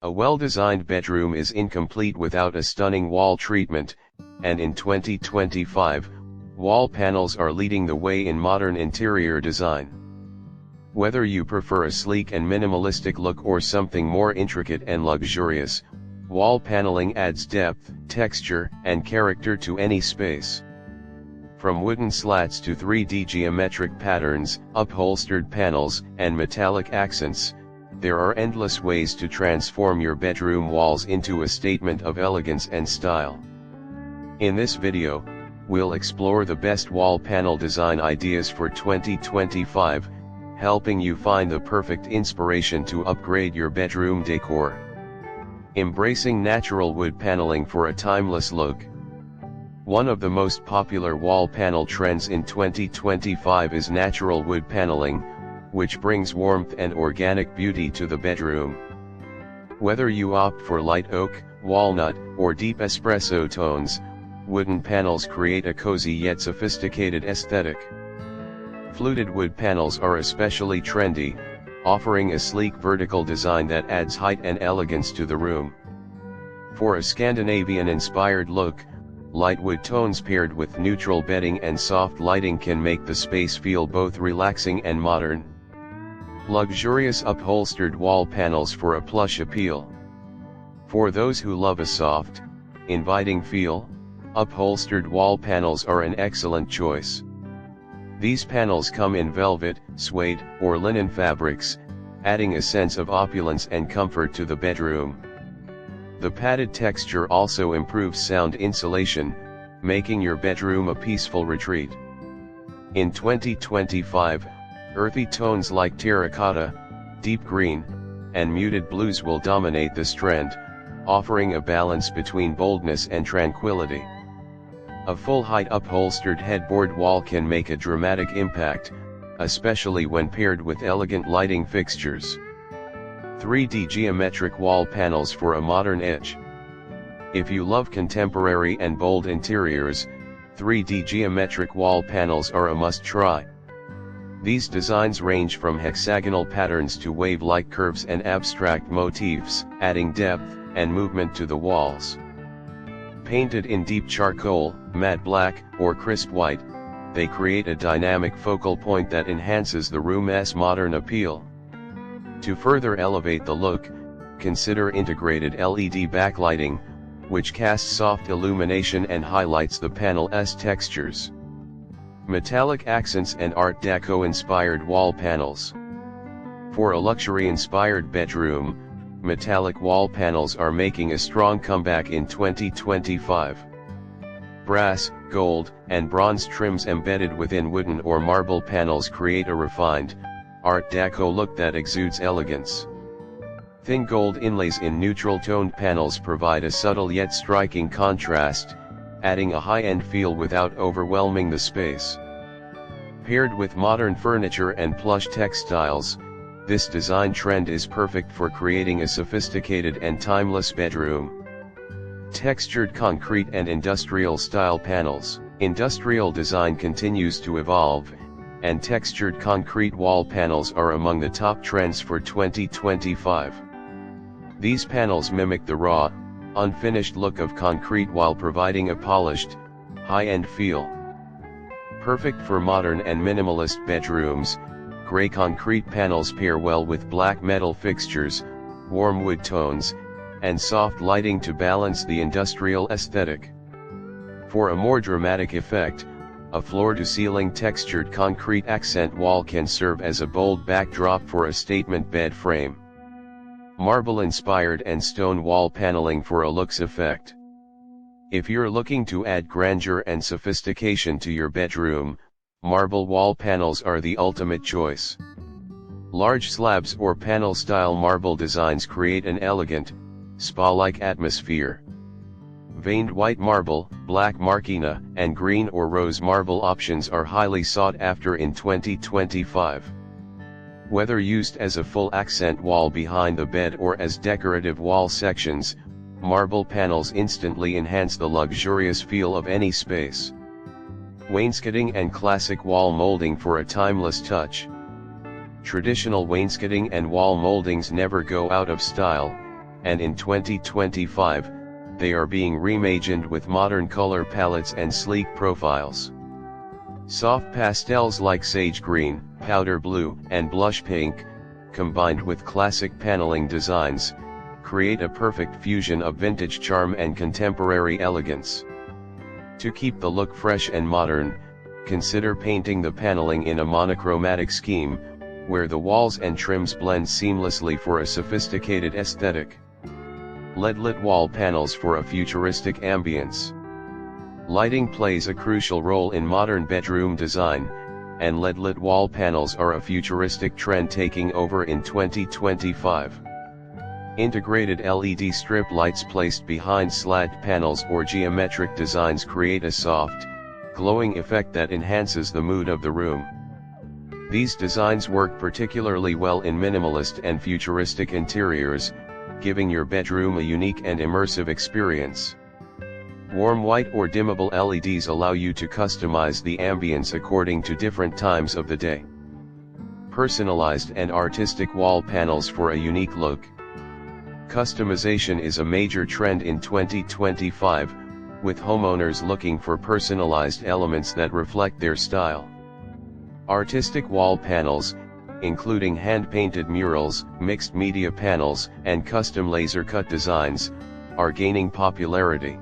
A well-designed bedroom is incomplete without a stunning wall treatment, and in 2025, wall panels are leading the way in modern interior design. Whether you prefer a sleek and minimalistic look or something more intricate and luxurious, wall paneling adds depth, texture, and character to any space. From wooden slats to 3D geometric patterns, upholstered panels, and metallic accents, there are endless ways to transform your bedroom walls into a statement of elegance and style. In this video, we'll explore the best wall panel design ideas for 2025, helping you find the perfect inspiration to upgrade your bedroom decor. Embracing natural wood paneling for a timeless look. One of the most popular wall panel trends in 2025 is natural wood paneling, which brings warmth and organic beauty to the bedroom. Whether you opt for light oak, walnut, or deep espresso tones, wooden panels create a cozy yet sophisticated aesthetic. Fluted wood panels are especially trendy, offering a sleek vertical design that adds height and elegance to the room. For a Scandinavian-inspired look, light wood tones paired with neutral bedding and soft lighting can make the space feel both relaxing and modern. Luxurious upholstered wall panels for a plush appeal. For those who love a soft, inviting feel, upholstered wall panels are an excellent choice. These panels come in velvet, suede, or linen fabrics, adding a sense of opulence and comfort to the bedroom. The padded texture also improves sound insulation, making your bedroom a peaceful retreat. In 2025, earthy tones like terracotta, deep green, and muted blues will dominate this trend, offering a balance between boldness and tranquility. A full-height upholstered headboard wall can make a dramatic impact, especially when paired with elegant lighting fixtures. 3D geometric wall panels for a modern edge. If you love contemporary and bold interiors, 3D geometric wall panels are a must-try. These designs range from hexagonal patterns to wave-like curves and abstract motifs, adding depth and movement to the walls. Painted in deep charcoal, matte black, or crisp white, they create a dynamic focal point that enhances the room's modern appeal. To further elevate the look, consider integrated LED backlighting, which casts soft illumination and highlights the panel's textures. Metallic accents and Art Deco-inspired wall panels. For a luxury-inspired bedroom, metallic wall panels are making a strong comeback in 2025. Brass, gold, and bronze trims embedded within wooden or marble panels create a refined, Art Deco look that exudes elegance. Thin gold inlays in neutral-toned panels provide a subtle yet striking contrast, adding a high-end feel without overwhelming the space. Paired with modern furniture and plush textiles, this design trend is perfect for creating a sophisticated and timeless bedroom. Textured concrete and industrial-style panels. Industrial design continues to evolve, and textured concrete wall panels are among the top trends for 2025. These panels mimic the raw, unfinished look of concrete while providing a polished, high-end feel. Perfect for modern and minimalist bedrooms, gray concrete panels pair well with black metal fixtures, warm wood tones, and soft lighting to balance the industrial aesthetic. For a more dramatic effect, a floor-to-ceiling textured concrete accent wall can serve as a bold backdrop for a statement bed frame. Marble-inspired and stone wall paneling for a looks effect. If you're looking to add grandeur and sophistication to your bedroom, marble wall panels are the ultimate choice. Large slabs or panel-style marble designs create an elegant, spa-like atmosphere. Veined white marble, black marquina, and green or rose marble options are highly sought after in 2025. Whether used as a full accent wall behind the bed or as decorative wall sections, marble panels instantly enhance the luxurious feel of any space. Wainscoting and classic wall molding for a timeless touch. Traditional wainscoting and wall moldings never go out of style, and in 2025, they are being reimagined with modern color palettes and sleek profiles. Soft pastels like sage green, powder blue, and blush pink, combined with classic paneling designs, create a perfect fusion of vintage charm and contemporary elegance. To keep the look fresh and modern, consider painting the paneling in a monochromatic scheme, where the walls and trims blend seamlessly for a sophisticated aesthetic. LED-lit wall panels for a futuristic ambience. Lighting plays a crucial role in modern bedroom design, and LED-lit wall panels are a futuristic trend taking over in 2025. Integrated LED strip lights placed behind slat panels or geometric designs create a soft, glowing effect that enhances the mood of the room. These designs work particularly well in minimalist and futuristic interiors, giving your bedroom a unique and immersive experience. Warm white or dimmable LEDs allow you to customize the ambience according to different times of the day. Personalized and artistic wall panels for a unique look. Customization is a major trend in 2025, with homeowners looking for personalized elements that reflect their style. Artistic wall panels, including hand-painted murals, mixed media panels, and custom laser-cut designs, are gaining popularity.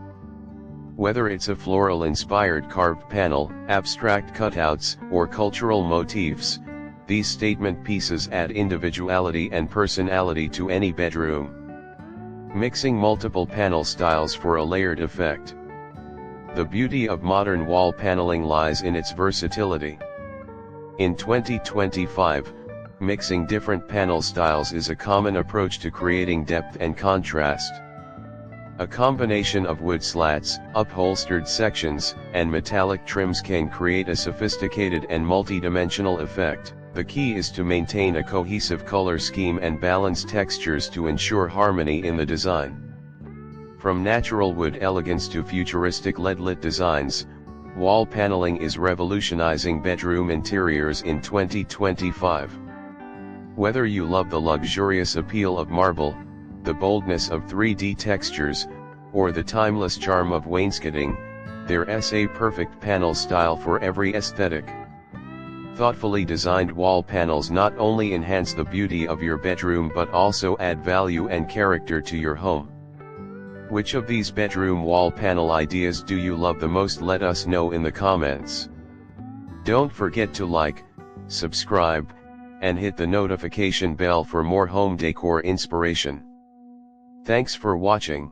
Whether it's a floral-inspired carved panel, abstract cutouts, or cultural motifs, these statement pieces add individuality and personality to any bedroom. Mixing multiple panel styles for a layered effect. The beauty of modern wall paneling lies in its versatility. In 2025, mixing different panel styles is a common approach to creating depth and contrast. A combination of wood slats, upholstered sections, and metallic trims can create a sophisticated and multi-dimensional effect. The key is to maintain a cohesive color scheme and balance textures to ensure harmony in the design. From natural wood elegance to futuristic LED-lit designs, wall paneling is revolutionizing bedroom interiors in 2025. Whether you love the luxurious appeal of marble, the boldness of 3D textures, or the timeless charm of wainscoting, there's a perfect panel style for every aesthetic. Thoughtfully designed wall panels not only enhance the beauty of your bedroom but also add value and character to your home. Which of these bedroom wall panel ideas do you love the most? Let us know in the comments. Don't forget to like, subscribe, and hit the notification bell for more home decor inspiration. Thanks for watching.